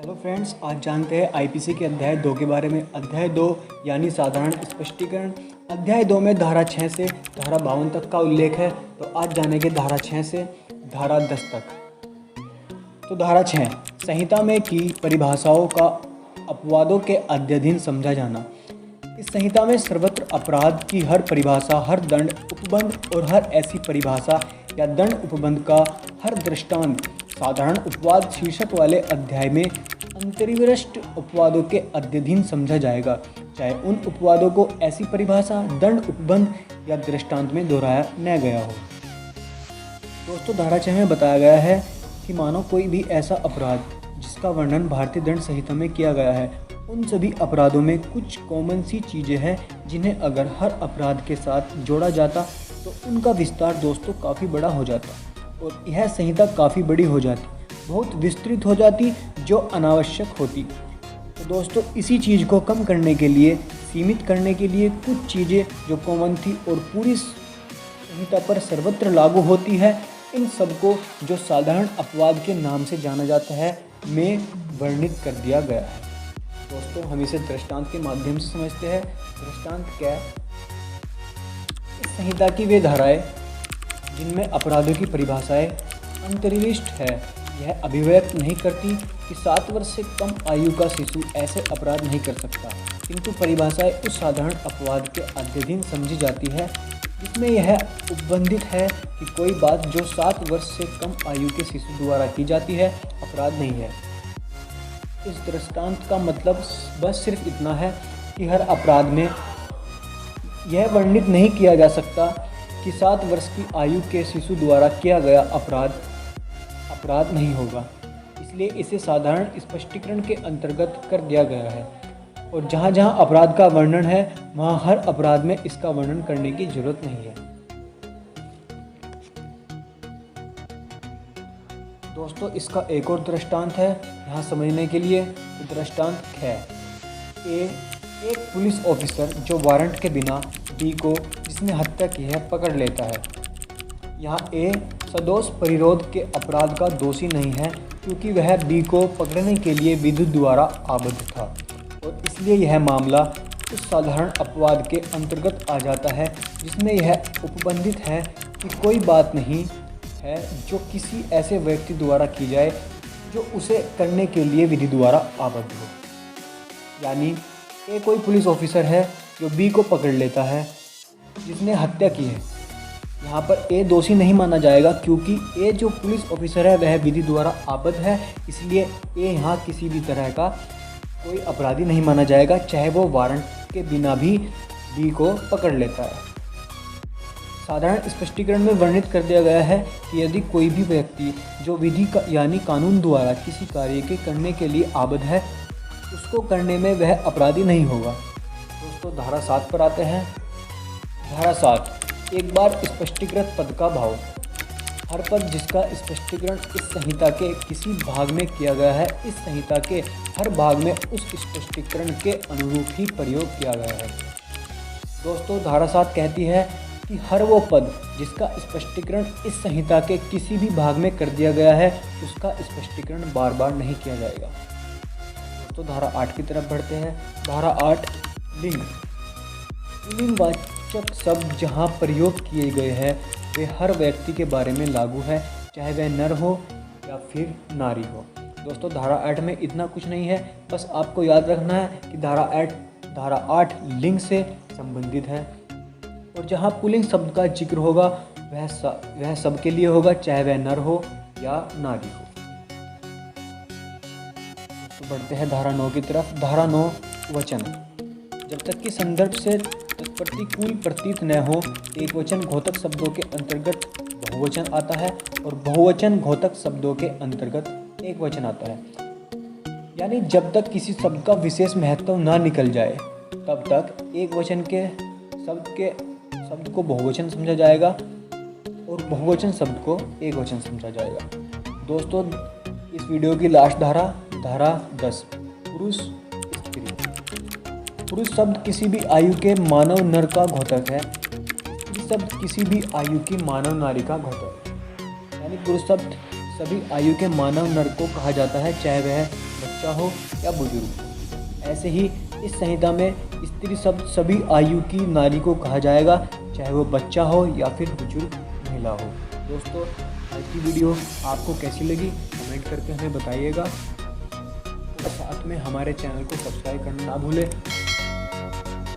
Hello friends, आज जानते हैं आईपीसी के अध्याय 2 के बारे में। अध्याय 2 यानी साधारण स्पष्टीकरण। अध्याय 2 में धारा 6 से धारा 52 तक का उल्लेख है। तो आज जानेंगे धारा 6 से धारा 10 तक। तो धारा 6, संहिता में की परिभाषाओं का अपवादों के अध्ययन समझा जाना। इस संहिता में सर्वत्र अपराध की हर परिभाषा, हर दंड उपबंध और हर ऐसी परिभाषा या दंड उपबंध का हर दृष्टांत साधारण उपवाद शीर्षक वाले अध्याय में अंतर्विशिष्ट उपवादों के अध्ययन समझा जाएगा, चाहे उन उपवादों को ऐसी परिभाषा, दंड उपबंध या दृष्टांत में दोहराया न गया हो। दोस्तों, धारा 6 में बताया गया है कि मानो कोई भी ऐसा अपराध जिसका वर्णन भारतीय दंड संहिता में किया गया है, उन सभी अपराधों में कुछ कॉमन सी चीज़ें हैं जिन्हें अगर हर अपराध के साथ जोड़ा जाता तो उनका विस्तार दोस्तों काफ़ी बड़ा हो जाता और यह संहिता काफ़ी बड़ी हो जाती, बहुत विस्तृत हो जाती, जो अनावश्यक होती। तो दोस्तों, इसी चीज़ को कम करने के लिए, सीमित करने के लिए कुछ चीज़ें जो कॉमन थी और पूरी संहिता पर सर्वत्र लागू होती है, इन सबको जो साधारण अपवाद के नाम से जाना जाता है में वर्णित कर दिया गया है। दोस्तों, हम इसे दृष्टांत के माध्यम से समझते हैं। दृष्टांत क्या है? इस संहिता की वे धाराएं जिनमें अपराधों की परिभाषाएं अंतर्विष्ट है, यह अभिव्यक्त नहीं करती कि 7 वर्ष से कम आयु का शिशु ऐसे अपराध नहीं कर सकता, किंतु परिभाषाएं उस साधारण अपवाद के अध्ययन समझी जाती है जिसमें यह उपबंधित है कि कोई बात जो 7 वर्ष से कम आयु के शिशु द्वारा की जाती है अपराध नहीं है। इस दृष्टांत का मतलब बस सिर्फ इतना है कि हर अपराध में यह वर्णित नहीं किया जा सकता कि 7 वर्ष की आयु के शिशु द्वारा किया गया अपराध नहीं होगा, इसलिए इसे साधारण स्पष्टीकरण के अंतर्गत कर दिया गया है। और जहाँ जहाँ अपराध का वर्णन है वहाँ हर अपराध में इसका वर्णन करने की जरूरत नहीं है। दोस्तों, इसका एक और दृष्टांत है यहाँ समझने के लिए। दृष्टांत है एक पुलिस ऑफिसर जो वारंट के बिना बी को जिसने हत्या की है पकड़ लेता है। यहाँ ए सदोष परिरोध के अपराध का दोषी नहीं है क्योंकि वह बी को पकड़ने के लिए विद्युत द्वारा आबद्ध था और इसलिए यह मामला उस साधारण अपवाद के अंतर्गत आ जाता है जिसमें यह उपबंधित है कि कोई बात नहीं है जो किसी ऐसे व्यक्ति द्वारा की जाए जो उसे करने के लिए विधि द्वारा आबद्ध हो। यानी ए कोई पुलिस ऑफिसर है जो बी को पकड़ लेता है जिसने हत्या की है। यहाँ पर ए दोषी नहीं माना जाएगा क्योंकि ए जो पुलिस ऑफिसर है वह विधि द्वारा आबद्ध है, इसलिए ए यहाँ किसी भी तरह का कोई अपराधी नहीं माना जाएगा, चाहे वो वारंट के बिना भी बी को पकड़ लेता है। साधारण स्पष्टीकरण में वर्णित कर दिया गया है कि यदि कोई भी व्यक्ति जो विधि का यानी कानून द्वारा किसी कार्य के करने के लिए आबद्ध है, उसको करने में वह अपराधी नहीं होगा। दोस्तों, धारा 7 पर आते हैं। धारा 7, एक बार स्पष्टीकृत पद का भाव। हर पद जिसका स्पष्टीकरण इस संहिता के किसी भाग में किया गया है, इस संहिता के हर भाग में उस स्पष्टीकरण के अनुरूप ही प्रयोग किया गया है। दोस्तों, धारा 7 कहती है कि हर वो पद जिसका स्पष्टीकरण इस संहिता के किसी भी भाग में कर दिया गया है, उसका स्पष्टीकरण बार बार नहीं किया जाएगा। तो धारा 8 की तरफ बढ़ते हैं। धारा 8, लिंग। लिंगवाचक शब्द जहाँ प्रयोग किए गए हैं वे हर व्यक्ति के बारे में लागू है, चाहे वह नर हो या फिर नारी हो। दोस्तों, धारा 8 में इतना कुछ नहीं है, बस आपको याद रखना है कि धारा 8 लिंग से संबंधित है और जहाँ पुल्लिंग शब्द का जिक्र होगा वह सबके लिए होगा, चाहे वह नर हो या नारी हो। तो बढ़ते हैं धारा 9 की तरफ। धारा 9, वचन। जब तक कि संदर्भ से प्रतिकूल प्रतीत न हो, एक वचन घोतक शब्दों के अंतर्गत बहुवचन आता है और बहुवचन घोतक शब्दों के अंतर्गत एक वचन आता है। यानी जब तक किसी शब्द का विशेष महत्व ना निकल जाए तब तक एक वचन के शब्द को बहुवचन समझा जाएगा और बहुवचन शब्द को एक वचन समझा जाएगा। दोस्तों, इस वीडियो की लास्ट धारा 10, पुरुष स्त्री। पुरुष शब्द किसी भी आयु के मानव नर का घोतक है। स्त्री शब्द किसी भी आयु की मानव नारी का घोतक है। यानी पुरुष शब्द सभी आयु के मानव नर को कहा जाता है, चाहे वह बच्चा बच्चा हो या बुजुर्ग हो। ऐसे ही इस संहिता में स्त्री शब्द सभी आयु की नारी को कहा जाएगा, चाहे वो बच्चा हो या फिर बुजुर्ग महिला हो। दोस्तों, आज की वीडियो आपको कैसी लगी कमेंट करके हमें बताइएगा और साथ में हमारे चैनल को सब्सक्राइब करना ना भूलें